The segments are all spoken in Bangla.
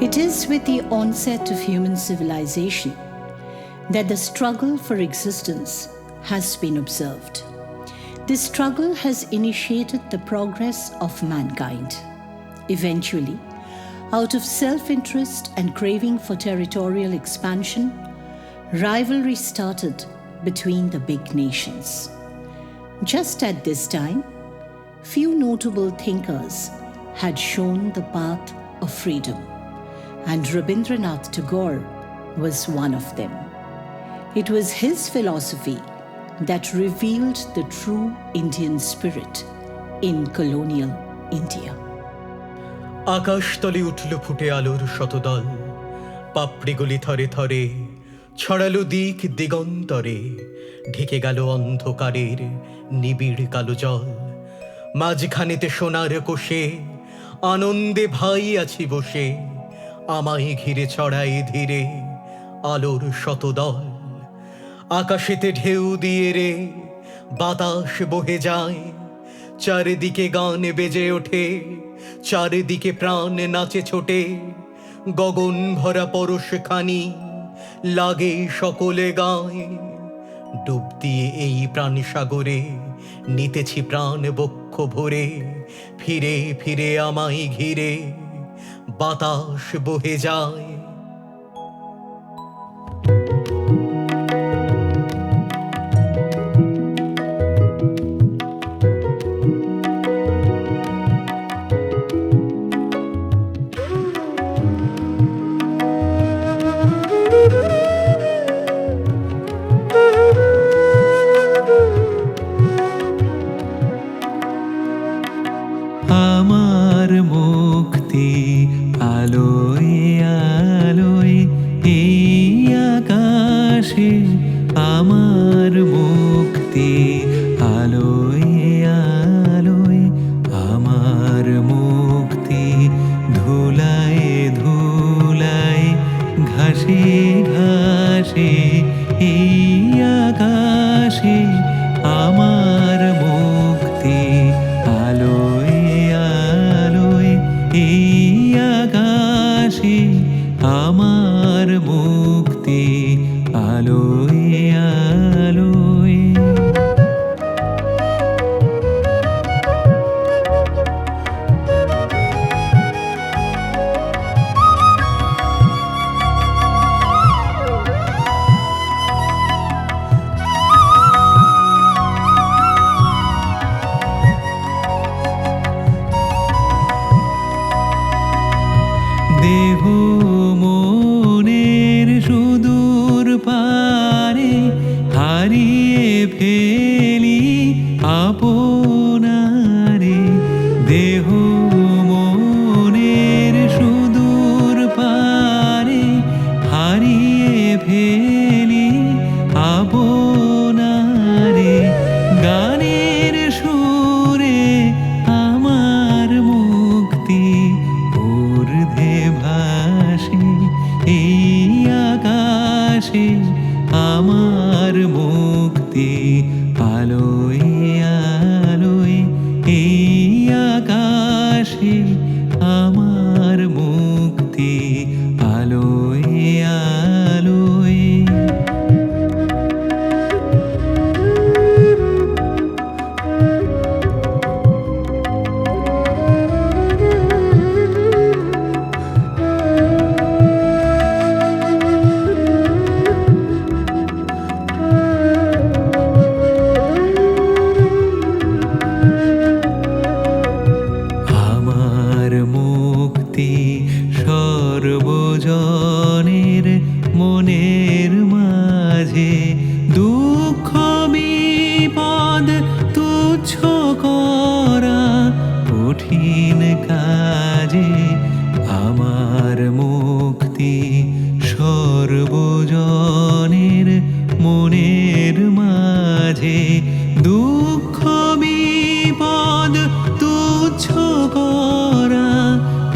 It is with the onset of human civilization that the struggle for existence has been observed. This struggle has initiated the progress of mankind. Eventually, out of self-interest and craving for territorial expansion, rivalry started between the big nations. Just at this time, few notable thinkers had shown the path of freedom, and Rabindranath Tagore was one of them. It was his philosophy that revealed the true Indian spirit in colonial India. আকাশতলে উঠল ফুটে আলোর শতদল, পাপড়িগুলি থরে থরে ছড়ালো দিক দিগন্তরে, ঢেকে গেল অন্ধকারের নিবিড় কালো জল। মাঝখানেতে সোনার কোষে আনন্দে ভাই আছি বসে, আমায় ঘিরে ছড়াই ধীরে আলোর শতদল। আকাশেতে ঢেউ দিয়ে রে বাতাস বহে যায়, চারিদিকে গান বেজে ওঠে, চারিদিকে প্রাণ নাচে ছোটে, গগন ভরা পরশখানি লাগে সকলে গায়। ডুব দিয়ে এই প্রাণ সাগরে নিতেছি প্রাণ বক্ষ ভরে, ফিরে ফিরে আমায় ঘিরে বাতাস বহে যায়। আমার মুক্তি আলোয় আলোয় এই আকাশে, আমার মুক্তি আলোয় আলোয়, আমার মুক্তি ধুলায় ধুলায় ঘাসে ঘাসে এই আকাশে, আমার মুক্তি আলোয় আলোয় এই আকাশে, আমার মুক্তি আলোয় আলোয়। দেহ মনের সুদূর পারে হারিয়ে ফেলি আপনারে, দেহ মনের সুদূর পারে হারিয়ে ফেলি আপনারে, গানের সুরে আমার মুক্তি ঊর্ধ্বে ভাসে এই আকাশে, আমার মুক্তি আলোয় আলোয় এই আকাশে, আমার মুক্তি আলোয় আলোয়। আমার মুক্তি সর্বজনের মনের মাঝে, দুঃখ বিপদ তুচ্ছ করা কঠিন কাজে, আমার মুক্তি সর্বজনের মনের মাঝে দুঃখ বিপদ তুচ্ছ করা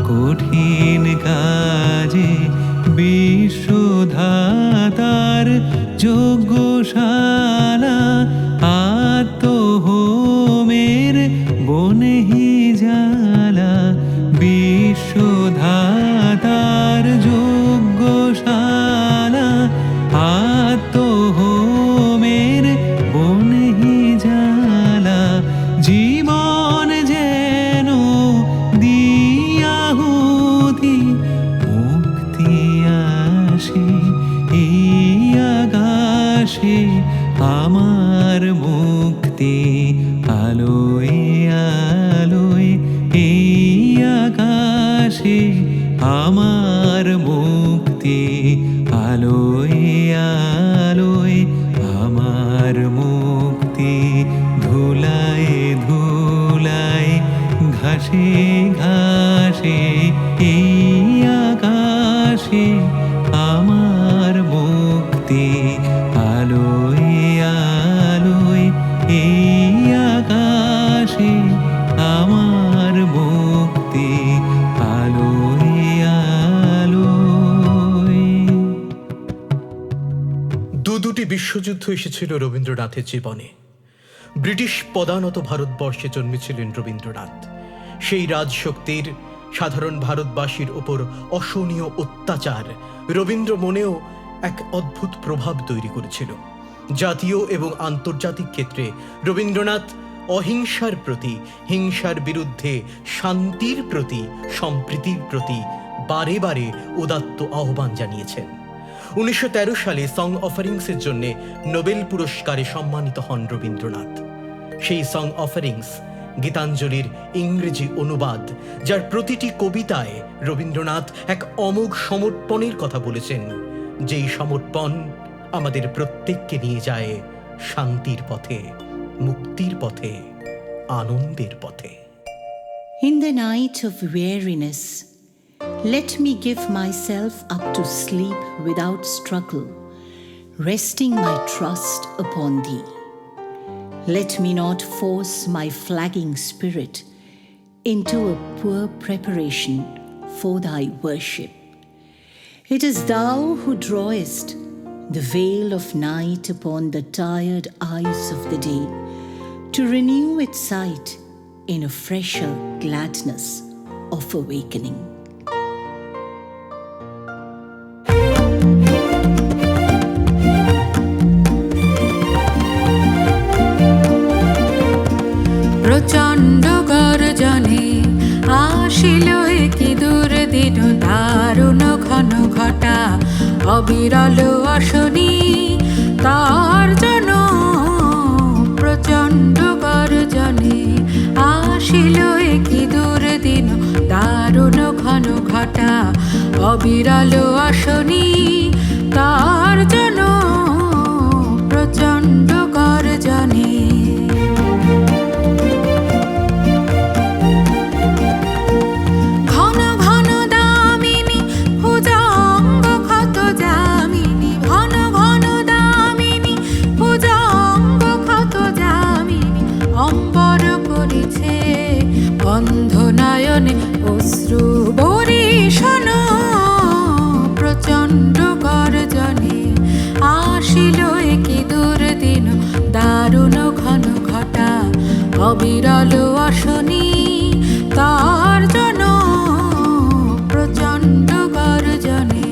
কঠিন কাজে বিশ্বধাতার যজ্ঞশালা আত্মহোমের বনেহি জ্বালা বিশ্বধাতার যজ্ঞশালা আত্মহোমের বনেহি জ্বালা জীবন যেন দিয়াহুতি মুক্তি আসে এই আকাশে আমার মুক্তি আলোয় আলোয় এই আকাশে আমার মুক্তি আলোয় আলোয় আমার মুক্তি ধুলায় ধুলায় ঘাসে ঘাসে এই আকাশে আমার মুক্তি আলোয় আলোয় এই আকাশে আমার মুক্তি আলোয় আলোয়। দুটি বিশ্বযুদ্ধ এসেছিল রবীন্দ্রনাথের জীবনে। ব্রিটিশ পদানত ভারতবর্ষে জন্মেছিলেন রবীন্দ্রনাথ। সেই রাজশক্তির সাধারণ ভারতবাসীর উপর অসহনীয় অত্যাচার রবীন্দ্র মনেও এক অদ্ভুত প্রভাব তৈরি করেছিল। জাতীয় এবং আন্তর্জাতিক ক্ষেত্রে রবীন্দ্রনাথ অহিংসার প্রতি, হিংসার বিরুদ্ধে শান্তির প্রতি, সম্প্রীতির প্রতি বারে বারে উদাত্ত আহ্বান জানিয়েছেন। 1913 সালে সং অফারিংসের জন্য নোবেল পুরস্কারে সম্মানিত হন রবীন্দ্রনাথ। সেই সং অফারিংস গীতাঞ্জলির ইংরেজি অনুবাদ, যার প্রতিটি কবিতায় রবীন্দ্রনাথ এক অমোঘ সমর্পণের কথা বলেছেন, যেই সমর্পণ আমাদের প্রত্যেককে নিয়ে যায় শান্তির পথে, মুক্তির পথে, আনন্দের পথে। In the night of weariness, let me give myself up to sleep without struggle, resting my trust upon thee. Let me not force my flagging spirit into a poor preparation for thy worship. It is thou who drawest the veil of night upon the tired eyes of the day, to renew its sight in a fresher gladness of awakening. প্রচণ্ড গর্জনে আসিল কি দুর্দিন, দারুণ ঘন ঘটা অবিরল অশনি তার জন। প্রচণ্ড গর্জনে আসিল কি দুর্দিন, দারুণ ঘন ঘটা অবিরল অশনি তার জন। প্রচণ্ড গর্জনে অন্ধ নয়নে অশ্রু বরিশন। প্রচণ্ড গর্জনে আসিল কি দুর্দিন, দারুণ ঘন ঘটা অবিরল অশনি তার জন। প্রচণ্ড গর্জনে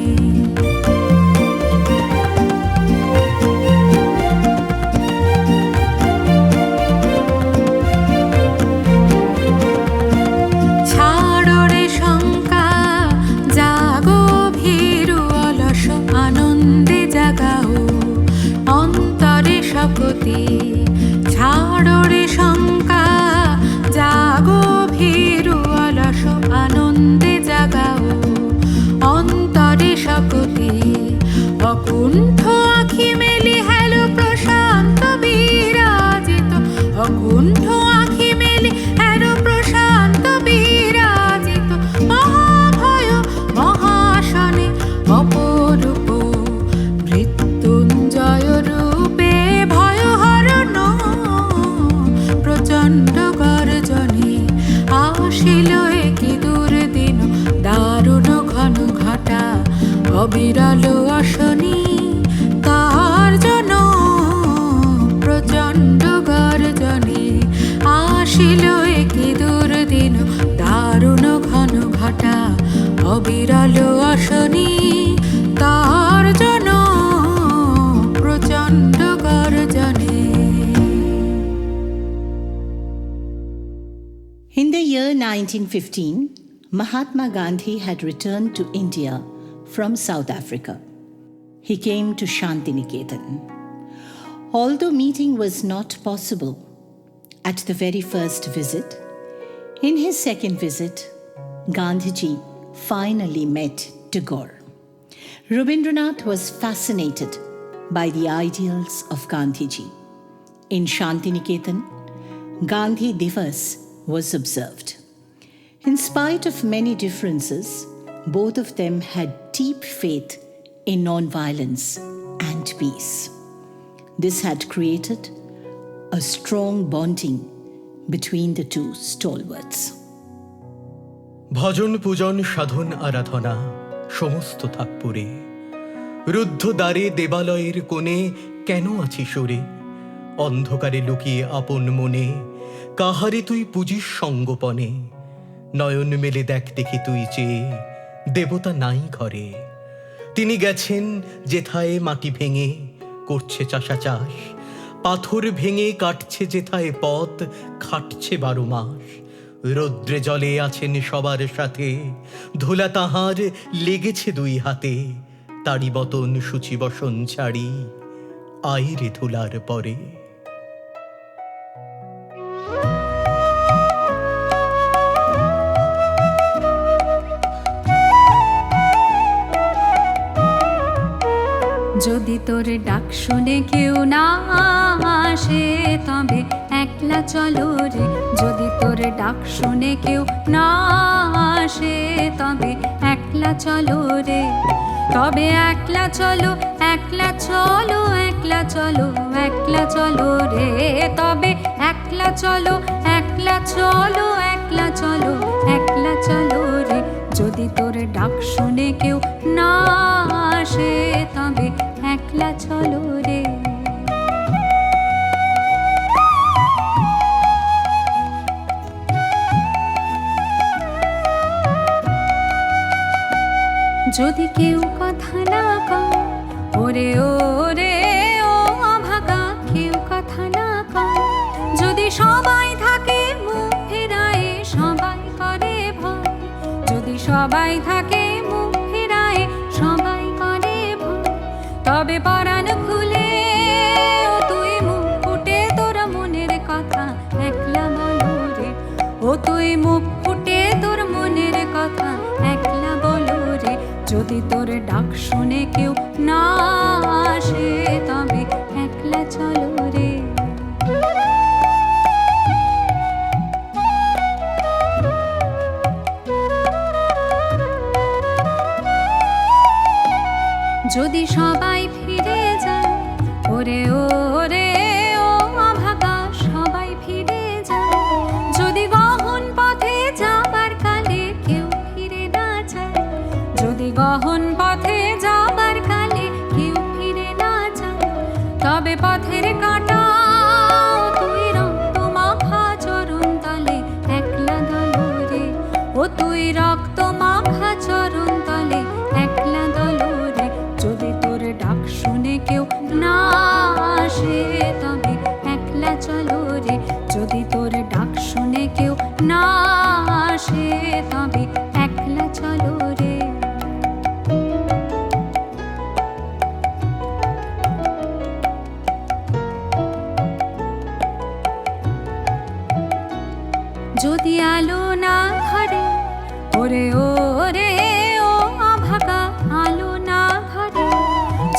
ছাড়ো রে শঙ্কা, অবিরল অশনি তার জন প্রচণ্ড গর্জনে আসিল কি দুর্দিন দারুণ ঘন ঘটা অবিরল অশনি তার জন প্রচণ্ড গর্জনে। In the year 1915, Mahatma Gandhi had returned to India from South Africa. He came to Shantiniketan. Although meeting was not possible at the very first visit, in his second visit, Gandhiji finally met Tagore. Rabindranath was fascinated by the ideals of Gandhiji. In Shantiniketan, Gandhi Divas was observed. In spite of many differences, both of them had deep faith in non-violence and peace. This had created a strong bonding between the two stalwarts. ভজন পূজন সাধন আরাধনা সমস্ত থাকপুরে, রুদ্ধ দ্বারে দেবালয়ের কোণে কেন আছি সরে, অন্ধকারে লুকিয়ে আপন মনে কাহারে তুই পুজিস সঙ্গোপনে, নয়ন মেলে দেখ দেখি তুই চেয়ে দেবতা নাই ঘরে। তিনি গেছেন যেথায় মাটি ভেঙে করছে চাষা চাষ, পাথর ভেঙে কাটছে যেথায় পথ খাটছে 12 মাস, রৌদ্রে জলে আছেন সবার সাথে, ধুলা তাহার লেগেছে 2 হাতে, তারি বতন সূচি বসন ছাড়ি আইরে ধুলার পরে। যদি তোর ডাক শুনে কেউ না আসে তবে একলা চলো রে, যদি তোর ডাক শুনে কেউ না আসে তবে একলা চলো রে, তবে একলা চলো একলা চলো একলা চলো একলা চলো রে, তবে একলা চলো একলা চলো একলা চলো একলা চলো রে, যদি তোর ডাক শুনে কেউ না আসে তবে একলা চলো রে। যদি কেউ কথা না কয় ওরে ওরে ও অভাগা, কেউ কথা না কয়, যদি সবাই থাকে মুখ ফেরায় সবাই করে ভয়, যদি সবাই থাকে মুখ ফেরায় সবাই করে ভয়, তবে পরাণ খুলে ও তুই মুখ ফুটে তোর মনের কথা একলা বলো রে, ও তুই মুখ ফুটে তোর মনের কথা একলা বলো রে, যদি তোর ডাক শুনে কেউ না আসে তবে একলা চলো রে। যদি সবাই ফিরে যায় ওরে ওরে ও অভাগা, সবাই ফিরে যায়, যদি গহন পথে যাবার কালে কেউ ফিরে না যায়, যদি গহন পথে যাবার কালে কেউ ফিরে না যায়, তবে পথের কাঁটা তুই রক্ত মাখা চরণ তলে একলা দলো রে, ও তুই রক্ত মাখা চরণ তলে একলা দলো রে, যদি তোর ডাক শুনে কেউ না আসে তবে একলা চলো রে, যদি তোর ডাক শুনে কেউ না আসে তবে একলা চলো রে। যদি আলো না ধরে ওরে ওরে ও অভাগা, আলো না ধরে,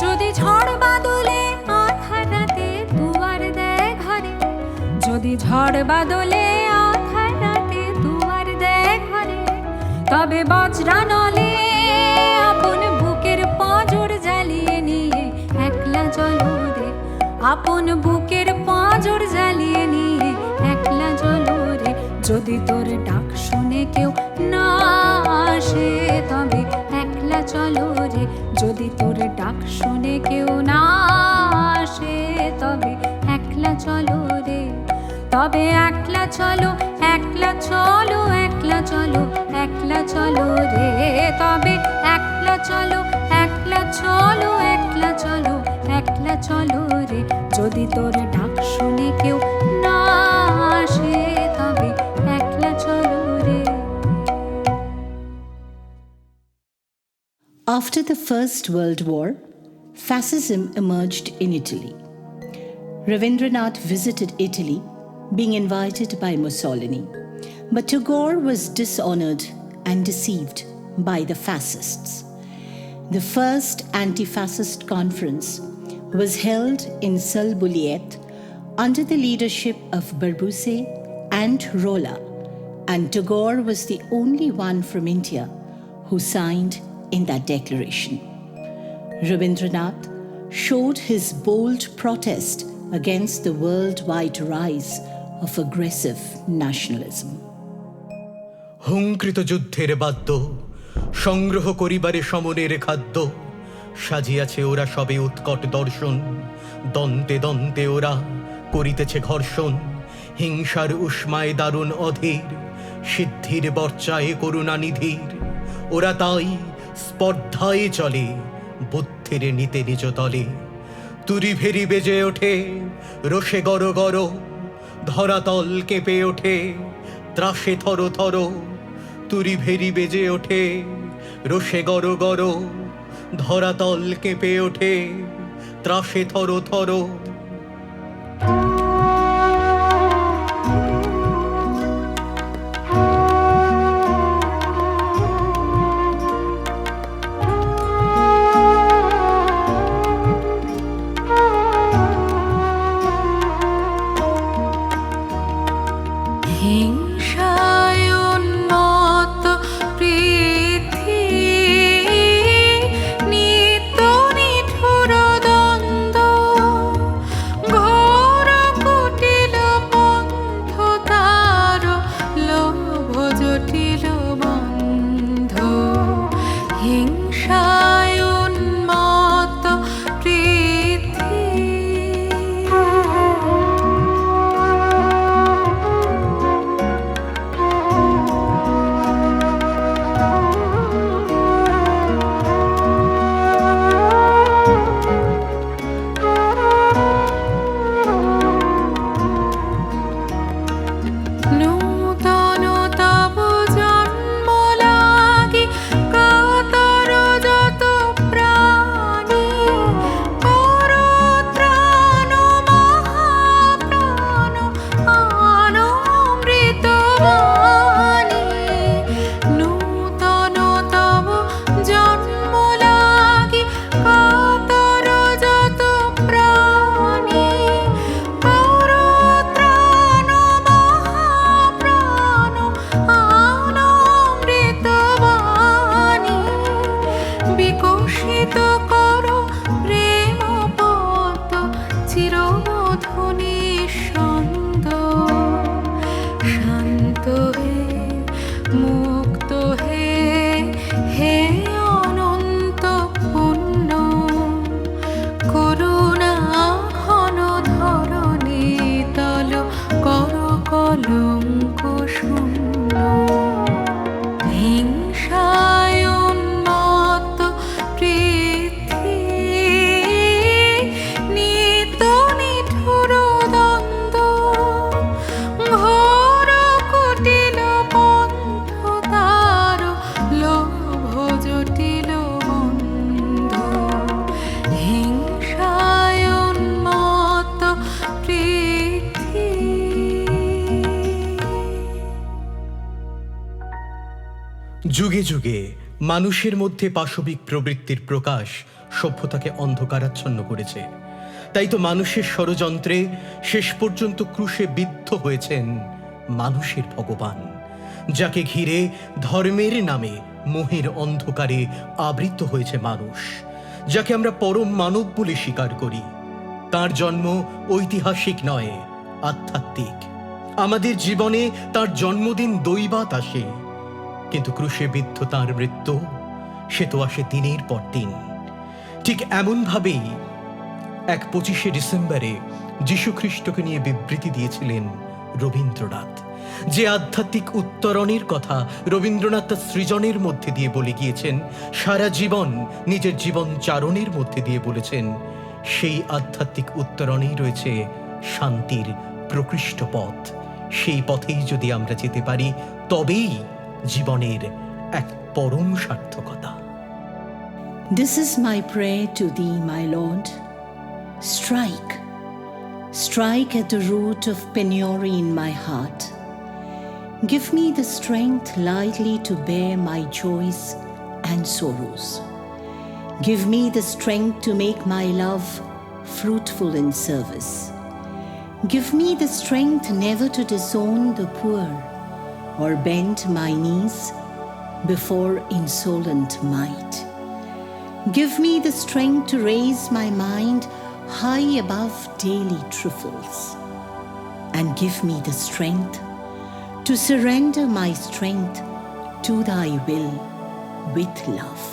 যদি ঝড় বাদলে আধার রাতে দুয়ার দেয় ঘরে, যদি ঝড় বাদলে আধার রাতে দুয়ার দেয় ঘরে, তবে বজ্রা নলে আপন বুকের পাঁজর জ্বালিয়ে নিয়ে একলা চলো রে, আপন বুকের পাঁজর জ্বালিয়ে নিয়ে একলা চলো রে, যদি তোর ডাক শুনে কেউ না আসে তবে একলা চলো রে, যদি তোর ডাক শুনে কেউ না আসে, তবে একলা চলো রে, তবে একলা চলো, একলা চলো, একলা চলো, একলা চলো রে, তবে একলা চলো, একলা চলো, একলা চলো, একলা চলো রে, যদি তোর ডাক শুনে কেউ না আসে, তবে একলা চলো রে। After the First World War, fascism emerged in Italy. Rabindranath visited Italy, being invited by Mussolini, but Tagore was dishonored and deceived by the fascists. The first anti-fascist conference was held in Salbuliet under the leadership of Barbuse and Rolla, and Tagore was the only one from India who signed in that declaration. Rabindranath showed his bold protest against the worldwide rise of aggressive nationalism. হুঙ্কৃত যুদ্ধের বাদ্য সংগ্রহ করিবারে সমনের খাদ্য, সাজিয়াছে ওরা সবে উৎকট দর্শন, দন্তে দন্তে ওরা করিতেছে ঘর্ষণ, হিংসার উষ্মায় দারুণ অধীর, সিদ্ধির বর্চায় করুণানিধির, ওরা তাই স্পর্ধায় চলে বুদ্ধির নিতে নিজ তলে, তুরি ভেরি বেজে ওঠে রোষে গর গর, ধরাতল কেঁপে ওঠে ত্রাসে থর থর, তুরি ভেরি বেজে ওঠে রোষে গর গর, ধরাতল কেঁপে ওঠে ত্রাসে থর থর। হিংসায় উন্মত্ত পৃথিবী, নিত্য নিঠুর দ্বন্দ্ব, ঘোর কুটিল পন্থ তার, লোভ জটিল বন্ধ। হিংসায় উন্মত্ত পৃথিবী। নূতন তব জন্ম লাগি কাতর যত প্রাণী, কর ত্রাণ মহাপ্রাণ আন অমৃত বাণী। নূতন তব জন্ম লাগি কাতর যত প্রাণী, কর ত্রাণ মহাপ্রাণ আন অমৃত বাণী। বিকশিত কর প্রেম পদ্ম চিরমধু নিঃস্পন্দ, শান্ত হে মুক্ত হে, হে অনন্ত পুণ্য, করুণা ঘন ধরণী তল, কর কলঙ্ক শূন্য। হিংসায় উন্মত্ত পৃথিবী, নিত্য নিঠুর দ্বন্দ্ব, ঘোর কুটিল পন্থ তার, লোভ জটিল বন্ধ। হিংসায় উন্মত্ত পৃথিবী। যুগে যুগে মানুষের মধ্যে পাশবিক প্রবৃত্তির প্রকাশ সভ্যতাকে অন্ধকারাচ্ছন্ন করেছে। তাই তো মানুষের ষড়যন্ত্রে শেষ পর্যন্ত ক্রুশে বিদ্ধ হয়েছেন মানুষের ভগবান, যাকে ঘিরে ধর্মের নামে মোহের অন্ধকারে আবৃত হয়েছে মানুষ, যাকে আমরা পরম মানব বলে স্বীকার করি। তার জন্ম ঐতিহাসিক নয়, আধ্যাত্মিক। আমাদের জীবনে তার জন্মদিন দৈবাৎ আসে, কিন্তু ক্রুশে বিদ্ধ তাঁর মৃত্যু সে তো আসে দিনের পর দিন। ঠিক এমনভাবেই এক 25শে ডিসেম্বরে যীশুখ্রিস্টকে নিয়ে বিবৃতি দিয়েছিলেন রবীন্দ্রনাথ। যে আধ্যাত্মিক উত্তরণের কথা রবীন্দ্রনাথ তার সৃজনের মধ্যে দিয়ে বলে গিয়েছেন, সারা জীবন নিজের জীবন চারণের মধ্যে দিয়ে বলেছেন, সেই আধ্যাত্মিক উত্তরণেই রয়েছে শান্তির প্রকৃষ্ট পথ। সেই পথেই যদি আমরা যেতে পারি, তবেই জীবনের এক পরম সার্থকতা। This is my prayer to thee, my Lord. Strike, strike at the root of penury in my heart. Give me the strength lightly to bear my joys and sorrows. Give me the strength to make my love fruitful in service. Give me the strength never to disown the poor or bend my knees before insolent might. Give me the strength to raise my mind high above daily trifles, and give me the strength to surrender my strength to thy will with love.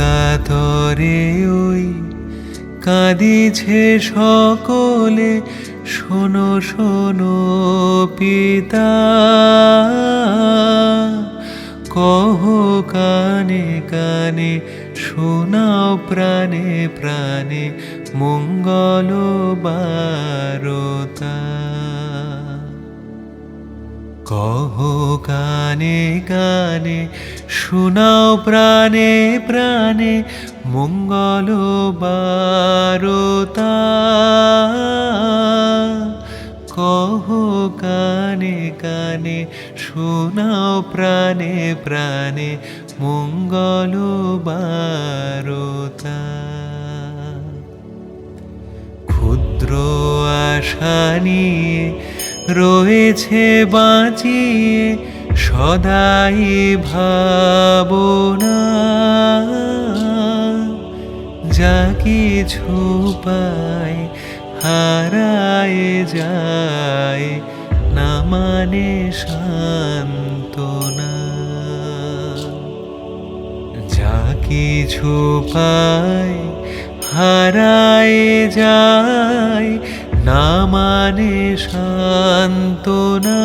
কাতরে ওই কাঁদিছে সকলে, শোনো শোনো পিতা, কহ কানে কানে, শোনাও প্রাণে প্রাণে মঙ্গল বারতা। কহ কানে কানে, শোনাও প্রাণে প্রাণে মঙ্গল বারতা। কহ কানে কানে, শোনাও প্রাণে প্রাণে মঙ্গল বারতা। ক্ষুদ্র আশা নিয়ে রয়েছে বাঁচিয়ে সদাই ভাবনা, যা কিছু পায় হারায় যায়, না মানে সান্ত্বনা। যা কিছু পায় হারায় যায়, না মানে সান্ত্বনা।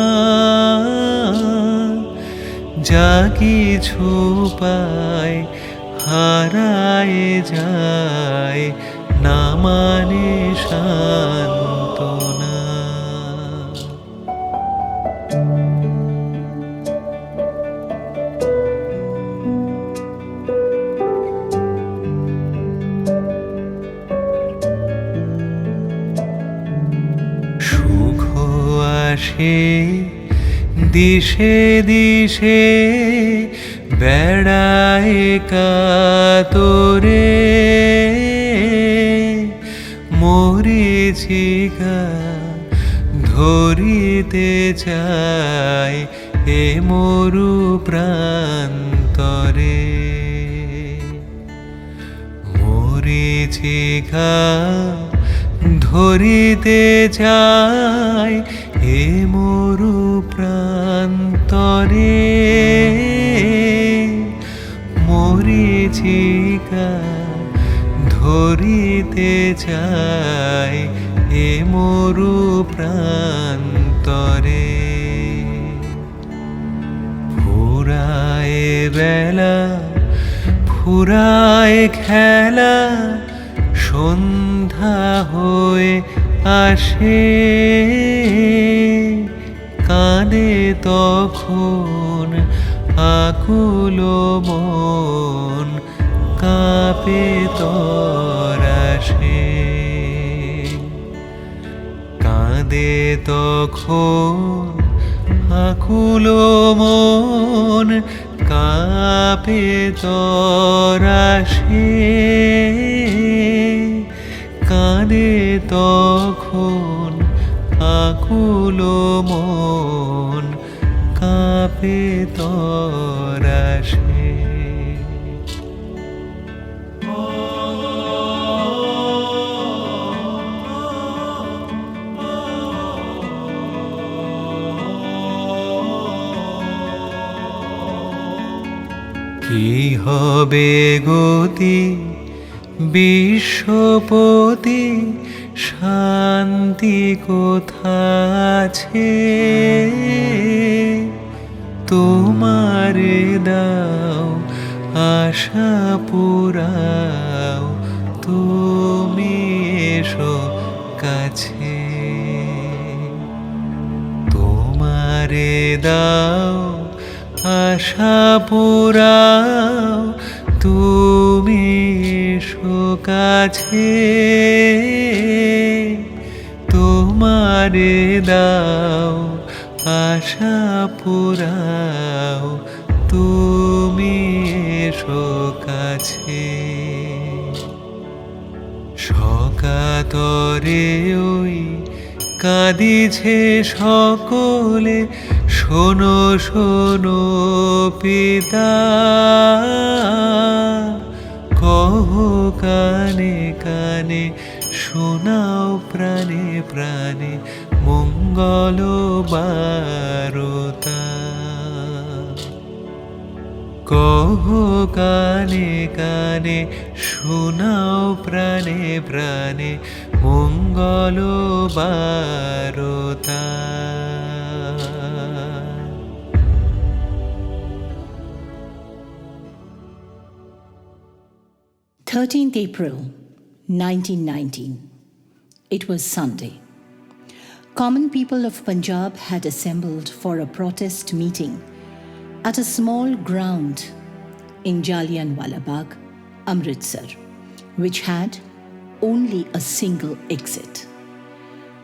যা কিছু পায় হারায় যায়, না মানে সান্ত্বনা। আসে দিশে দিশে, বেড়ায় কাতরে মরীচিকা ধরিতে চায় এ মরু প্রান্তরে। মরীচিকা ধরিতে চায় এ মরু প্রান্তরে। মরীচিকা ধরিতে চায় এ মরু প্রান্তরে। ফুরায় বেলা ফুরায় খেলা, সন্ধ্যা হয়ে আসে কাঁদে তখন আকুল মন, কাঁপে তরাসে। কাঁদে তখন আকুল মন, কাঁপে তরাসে। কাঁদে তো কাপে তরাসে। কি হবে গতি বিশ্বপতি, শান্তি কোথা আছে? তোমারে দাও আশা পুরাও, তুমি এসো কাছে। তোমারে দাও আশা পুরাও, তুমি এসো কাছে। তোমারে দাও আশা পুরাও, তুমি এসো কাছে। সকাতরে ওই কাঁদিছে সকলে, শোনো শোনো পিতা, কহ কানে কানে, শোনাও প্রাণে প্রাণে মঙ্গল বারতা। কহ কানে কানে, শোনাও প্রাণে প্রাণে মঙ্গল বারতা। 13th April 1919. It was Sunday. Common people of Punjab had assembled for a protest meeting at a small ground in Jallianwala Bagh, Amritsar, which had only a single exit.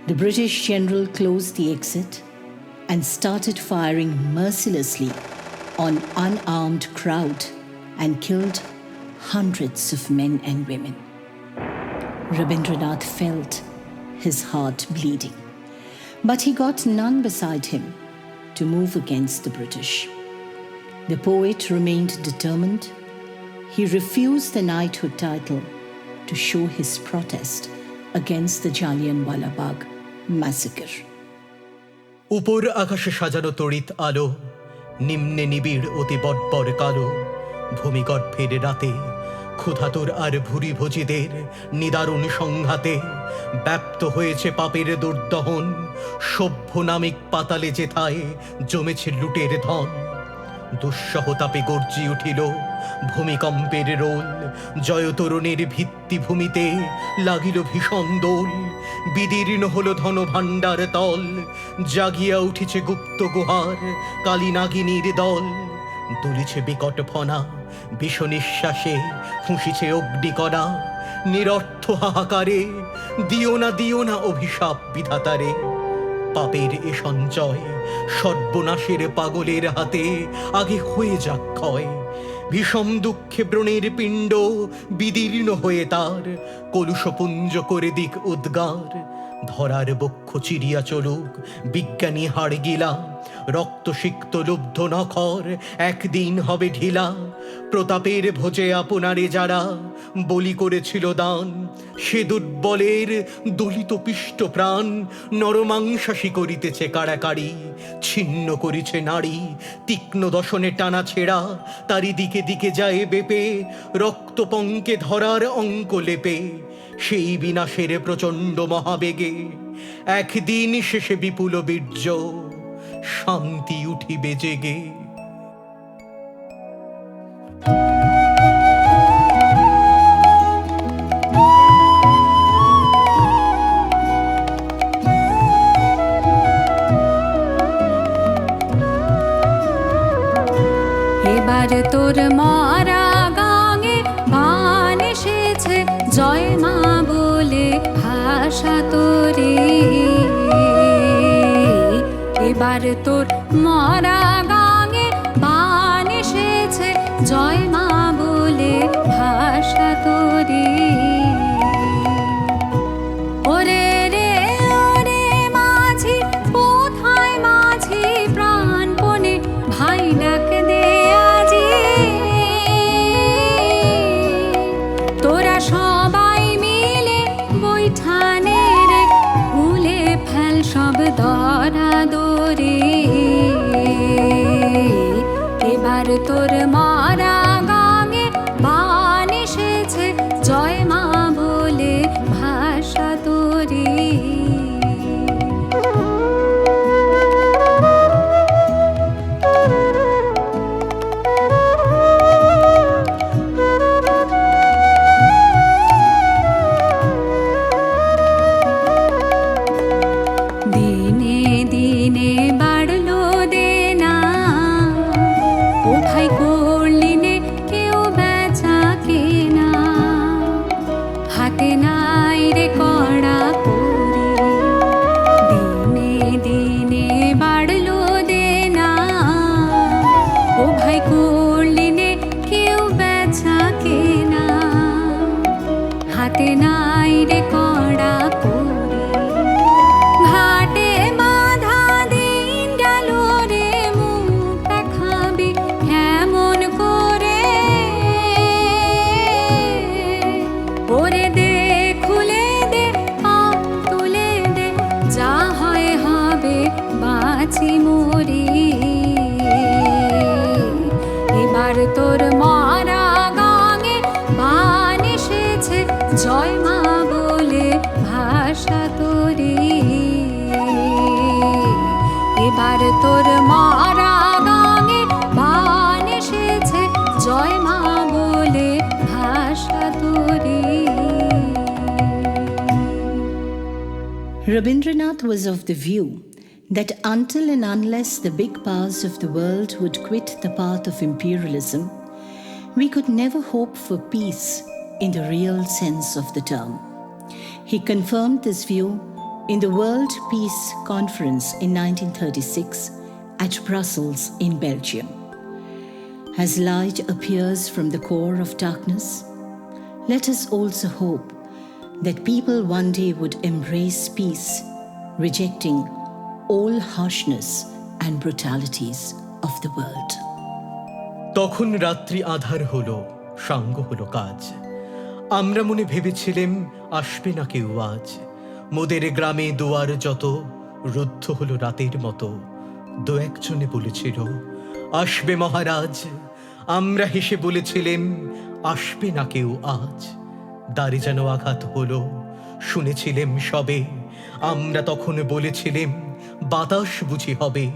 The British general closed the exit and started firing mercilessly on unarmed crowd and killed hundreds of men and women. Rabindranath felt his heart bleeding, but he got none beside him to move against the British. The poet remained determined. He refused the knighthood title to show his protest against the Jallianwala Bagh massacre. উপর আকাশে সাজানো তড়িৎ আলো, নিম্নে নিবিড় অতি বর্বর কালো। ভূমিগর্ভের রাতে ক্ষুধাতুর আর ভুরি ভোজীদের নিদারুণ সংঘাতে ব্যাপ্ত হয়েছে পাপের দুর্দহন। সভ্য নামিক পাতালে যেথায় জমেছে লুটের ধন। দুঃসহতাপে গর্জি উঠিল ভূমিকম্পের রোল। জয়তরণের ভিত্তিভূমিতে লাগিল ভীষণ দোল। বিদীর্ণ হলো ধন ভাণ্ডার তল, জাগিয়া উঠিছে গুপ্ত গুহার কালী নাগিনীর দল। দুলিছে বিকট ফনা, বিষ নিঃশ্বাসে ফুঁসিছে অগ্নিকণা। নিরর্থ হাহাকারে দিও না অভিশাপ বিধাতারে। পাপের এ সঞ্চয় সর্বনাশের পাগলের হাতে আগে হয়ে যাক ক্ষয়। ভীষণ দুঃখে ব্রণের পিণ্ড বিদীর্ণ হয়ে তার কলুষপুঞ্জ করে দিক উদ্গার। ধরার বক্ষ চিরিয়া চলুক বিজ্ঞানী হাড় গিলা। রক্তসিক্ত লুব্ধ নখর একদিন হবে ঢিলা। প্রতাপের ভোজে আপনারে যারা বলি করেছিল দান, সে দুর্বলের দলিত পিষ্ট প্রাণ নরমাংসাশী করিতেছে কাড়াকাড়ি। ছিন্ন করিছে নারী তীক্ষ্ণ দশনে টানা ছেঁড়া। তারি দিকে দিকে যায় বেপে রক্তপঙ্কে ধরার অঙ্ক লেপে। সেই বিনাশের প্রচণ্ড মহাবেগে একদিন শেষে বিপুল বীর্য শান্তি উঠিবে জেগে। এবার তোর মারা গাঙে বান এসেছে, জয় মা বলে ভাষা তোরে। এবার তোর মরা গাঙে বান এসেছে, জয় মা বলে ভাষা তোরে। ওরে রে ওরে মাঝি, কোথায় মাঝি প্রাণপণে ভাই তোর মারা গাঙে বান এসেছে, জয় মা বলে ভাষা তোরে। দিনে দিনে বাড়লো দেনা, ও ভাই করলি নে কেউ বেচা কেনা, হাতে নাই রে কড়া করি। দিনে দিনে বাড়লো দেনা, ও ভাই করলি নে কেউ বেচা কেনা, হাতে নাই রে কড়া করি। ঘাটে বাঁধা দিন গেল রে, মুখ দেখাবি কেমন করে? ওরে দে খুলে দে, পাও তুলে দে, যা হয় হবে বাঁচি মরি। এবার তোর মারা গাঙে বান এসেছে, জয় মা বলে ভাষা তোরে। এবার তোর মারা গাঙে বান এসেছে, জয় মা বলে ভাষা তোরে। Rabindranath was of the view that until and unless the big powers of the world would quit the path of imperialism, we could never hope for peace in the real sense of the term. He confirmed this view in the World Peace Conference in 1936 at Brussels in Belgium. As light appears from the core of darkness, let us also hope that people one day would embrace peace, rejecting all harshness and brutalities of the world. তখন রাত্রি আধার হলো, সাঙ্গ হলো কাজ। আমরা মনে ভেবেছিলেম আসবে না কেউ আজ। মোদের গ্রামে দুয়ার যত রুদ্ধ হলো রাতের মতো। দু একজনে বলেছিল আসবে মহারাজ। আমরা হেসে বলেছিলেম আসবে না কেউ আজ। দ্বারে যেন আঘাত হলো, শুনেছিলেম সবে। আমরা তখন বলেছিলেম বাতাস বুঝি হবে।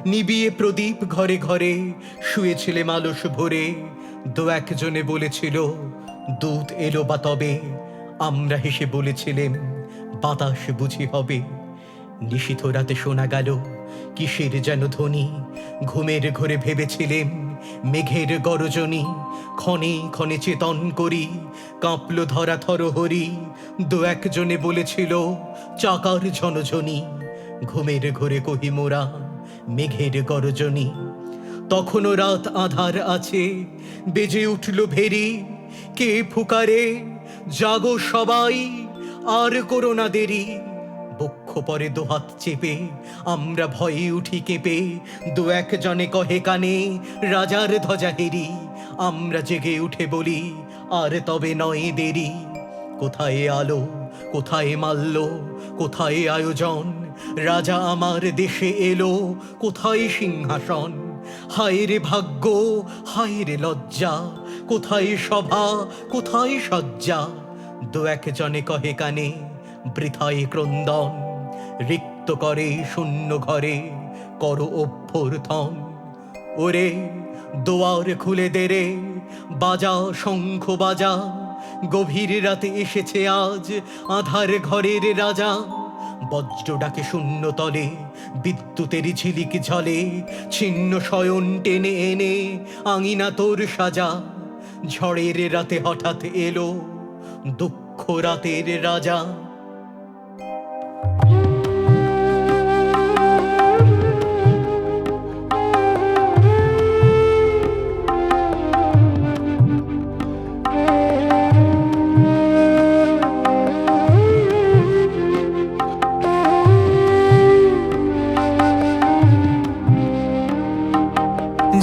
নিবিয়ে প্রদীপ ঘরে ঘরে, শুয়েছিলেম আলস ভরে। দু একজনে বলেছিল দূত এলো বা তবে। আমরা হেসে বলেছিলেম বাতাস বুঝি হবে। নিশীথ রাতে শোনা গেল কিসের যেন ধ্বনি। ঘুমের ঘরে ভেবেছিলেম মেঘের গরজনী। ক্ষণে ক্ষণে চেতন করি, কাঁপল ধরা থরহরি। দু একজনে বলেছিল চাকার ঝনঝনি। ঘুমের ঘরে কহি মোরা মেঘের গরজনী। তখনও রাত আধার আছে, বেজে উঠল ভেরি। কে ফুকারে জাগো সবাই, আর করো না দেরি। বক্ষ পরে দোহাত চেপে আমরা ভয়ে উঠি কেঁপে। দু একজনে কহে কানে রাজার ধ্বজা হেরি। আমরা জেগে উঠে বলি আর তবে নয় দেরি। কোথায় আলো, কোথায় মাল্য, কোথায় আয়োজন? রাজা আমার দেশে এলো, কোথায় সিংহাসন? হায় রে ভাগ্য, হায় রে লজ্জা, কোথায় সভা, কোথায় সজ্জা? দু একজনে কহে কানে বৃথায় ক্রন্দন। রিক্ত করে শূন্য ঘরে করো অভ্যর্থন। ওরে দুয়ার খুলে দে রে, বাজা শঙ্খ বাজা। গভীর রাতে এসেছে আজ আধার ঘরের রাজা। বজ্র ডাকে শূন্য তলে, বিদ্যুতের ঝিলিক ঝলে। ছিন্ন শয়ন টেনে এনে আঙিনা তোর সাজা। ঝড়ের রাতে হঠাৎ এলো দুঃখ রাতের রাজা।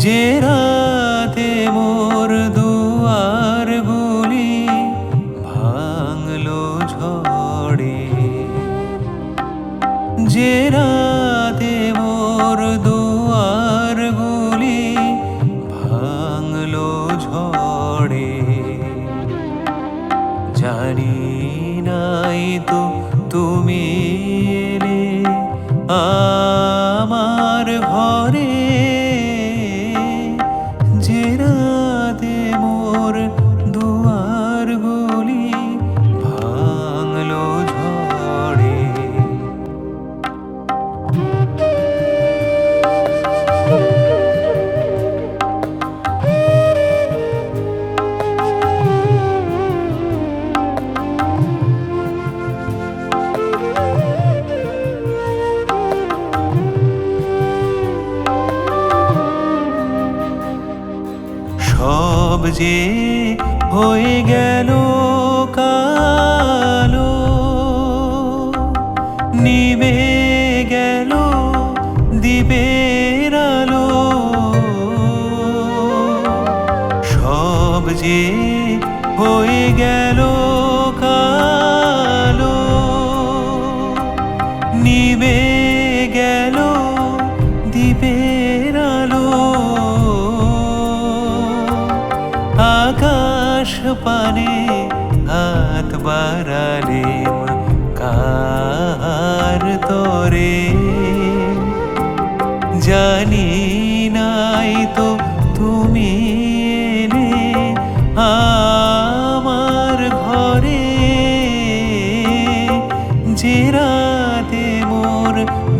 যে রাতে মোর দুয়ার গুলি ভাঙলো ঝড়, জানি নাই তো তুমি এলে আমার ঘরে, যে রাতে মোর দুয়ার গুলি ভাঙলো ঝড়ে। সব যে হয়ে গেল কালো, নিভে গেল দ্বীপের আলো। সব যে হয়ে গেল কালো, নিভে গেল দ্বীপের আলো। আকাশ পানে হাত বাড়ালেম কার তরে, জানি নাই তো তুমি এলে আমার ঘরে, যে রাতে মোর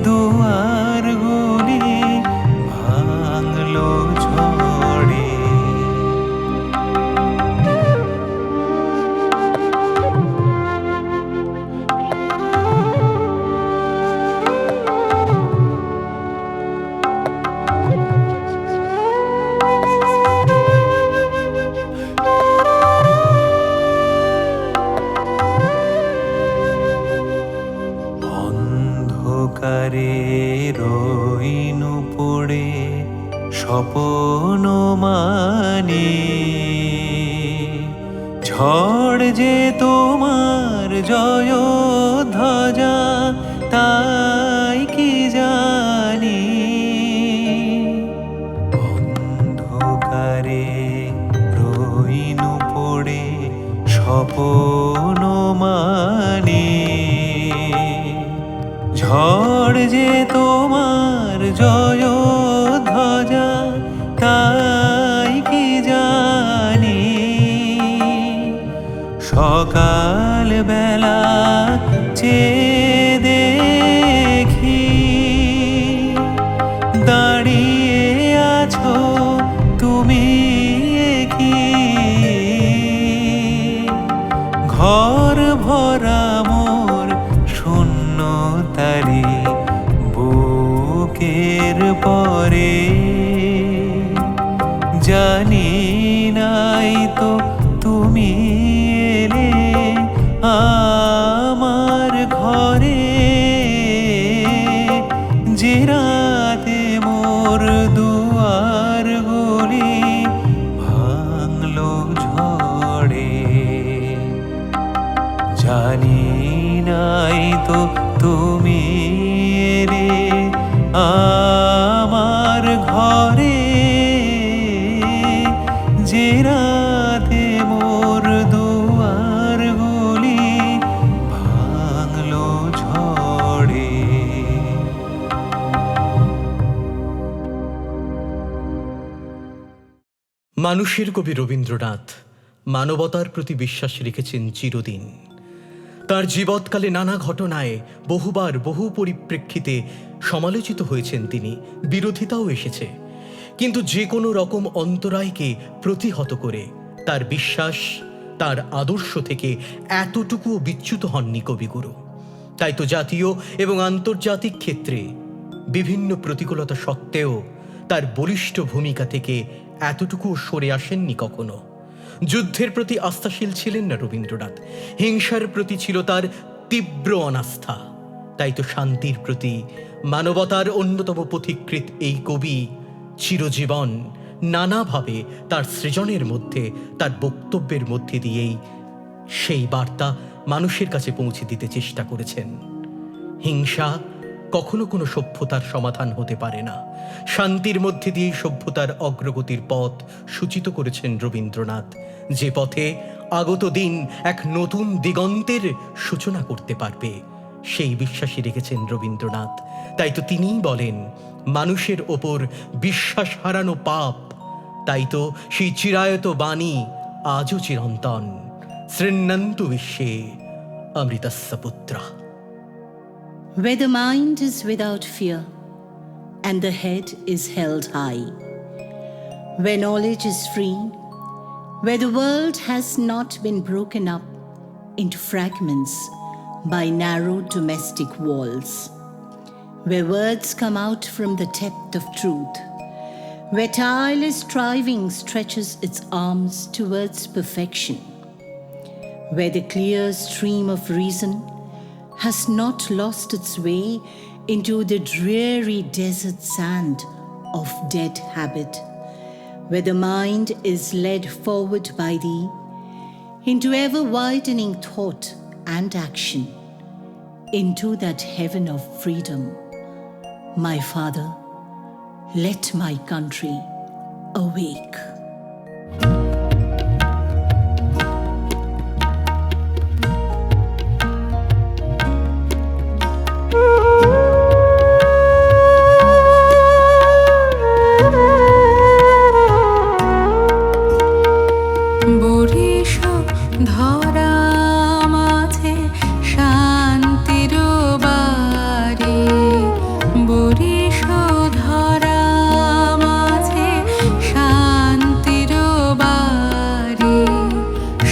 দুয়ার গুলি ভাঙলো ঝড়ে। অন্ধকারে রইনু পড়ে স্বপ্ন মানি, ঝড় যে তোমার জয় ধ্বজা তাই কি জানি। অন্ধকারে রইনু পড়ে স্বপ্ন মানি, ঝড় যে তোমার জয় ধ্বজা তাই কি জানি। সকাল বেলা চেয়ে দেখি দাঁড়িয়ে আছো তুমি কি, ঘর ভরা মোর শূন্য তারি বুকের পরে, জানি নাই তো তুমি এলে আমার ঘরে, যে রাতে মোর দুয়ার গুলি ভাঙলো ঝড়ে। জানি নাই তো তুমি এলে আমার ঘরে, যে রাতে মোর দুয়ার গুলি ভাঙলো ঝড়ে। মানুষের কবি রবীন্দ্রনাথ মানবতার প্রতি বিশ্বাস রেখেছেন চিরদিন। তার জীবৎকালে নানা ঘটনায় বহুবার বহু পরিপ্রেক্ষিতে সমালোচিত হয়েছেন তিনি, বিরোধিতাও এসেছে, কিন্তু যে কোনো রকম অন্তরায়কে প্রতিহত করে তার বিশ্বাস, তার আদর্শ থেকে এতটুকুও বিচ্যুত হননি কবিগুরু। তাই তো জাতীয় এবং আন্তর্জাতিক ক্ষেত্রে বিভিন্ন প্রতিকূলতা সত্ত্বেও তার বলিষ্ঠ ভূমিকা থেকে এতটুকুও সরে আসেননি কখনো। যুদ্ধের প্রতি আস্থাশীল ছিলেন না রবীন্দ্রনাথ, হিংসার প্রতি ছিল তার তীব্র অনাস্থা। তাই তো শান্তির প্রতি, মানবতার অন্যতম পথিকৃৎ এই কবি চিরজীবন নানাভাবে তার সৃজনের মধ্যে, তার বক্তব্যের মধ্যে দিয়েই সেই বার্তা মানুষের কাছে পৌঁছে দিতে চেষ্টা করেছেন। হিংসা কখনো কোনো সভ্যতার সমাধান হতে পারে না। শান্তির মধ্যে দিয়েই সভ্যতার অগ্রগতির পথ সূচিত করেছেন রবীন্দ্রনাথ, যে পথে আগত দিন এক নতুন দিগন্তের সূচনা করতে পারবে, সেই বিশ্বাসই রেখেছেন রবীন্দ্রনাথ। তাই তো তিনিই বলেন, মানুষের ওপর বিশ্বাস হারানো পাপ। তাই তো সেই চিরায়ত বাণী আজও চিরন্তন, শৃণ্বন্তু বিশ্বে অমৃতস্য পুত্রঃ। Where the mind is without fear and the head is held high, where knowledge is free, where the world has not been broken up into fragments by narrow domestic walls, where words come out from the depth of truth, where tireless striving stretches its arms towards perfection, where the clear stream of reason has not lost its way into the dreary desert sand of dead habit, where the mind is led forward by thee into ever-widening thought and action, into that heaven of freedom. My Father, let my country awake. Boris ধরা মাঝে শান্তির বাড়ি, বরিশ ধরা মাঝে শান্তির বাড়ি,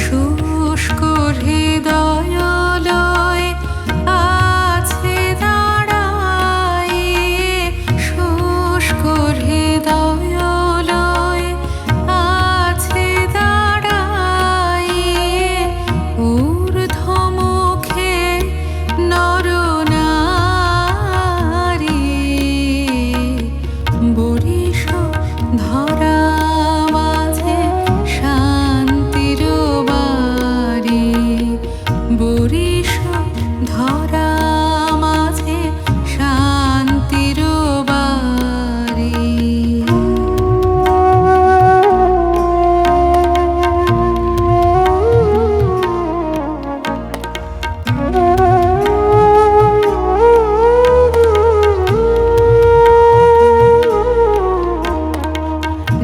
শুষ্ক হৃদয় লয় আছে দাঁড়ায়, শুষ্ক হৃদয় লয় আছে দাঁড়ায়, ঊর্ধ্বমুখে নরনারী, বরিশ ধরা মাঝে শান্তির বাড়ি, বরিশ ধরা মাঝে শান্তির বাড়ি।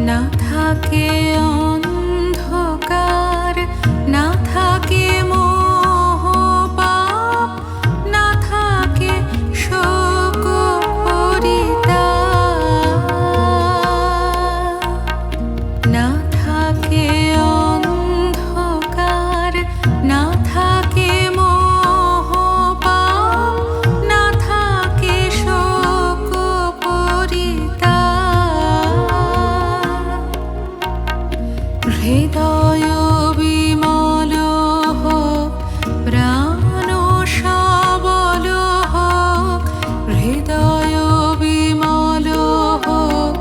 না থাকে অন্ধকার, না থাকে মোহ পাপ, না থাকে শোক পরিতাপ, না থাকে অন্ধকার, না থাকে মোহ পাপ, না থাকে শোক পরিতাপ, হৃদয় বিমল হোক, প্রাণ সবল হোক, হৃদয় বিমল হোক,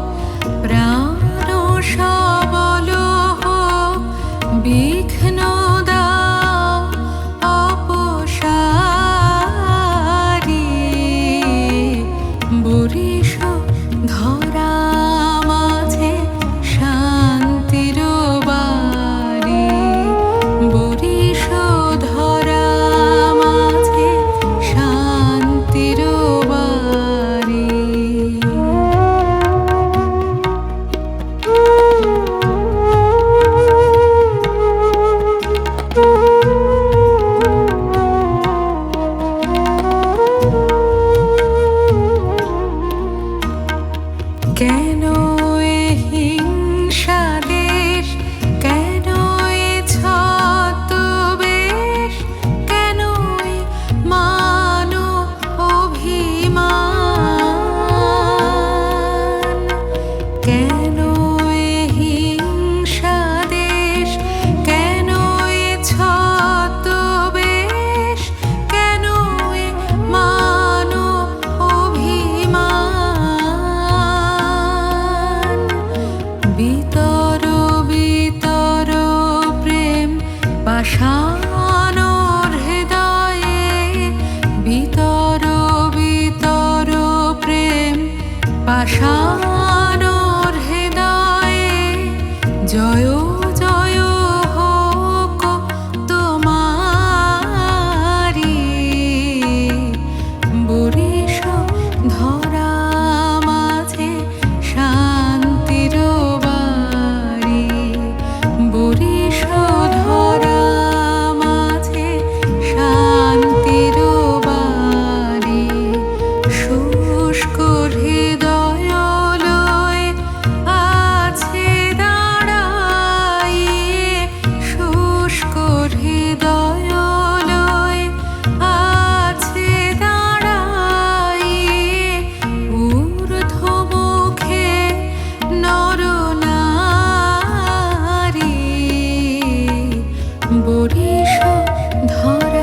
প্রাণ সবল হোক, বিঘ্ন দাও অপসারি, বরিশ ধরা মাঝে শান্তির বাড়ি, বরিশ ধরা মাঝে শান্তির বাড়ি। কেন এ হিংসা দেশ, কেন এ ছদ্মবেশ, কেন এ মান অভিমান, কেন এ হিংসা দেশ, কেন এ ছদ্মবেশ, কেন এ মান অভিমান, বিতর বিতর প্রেম পাষাণ হৃদয়ে, বিতর বিতর প্রেম পাষাণ হৃদয়ে, জয় জয় হোক ধরা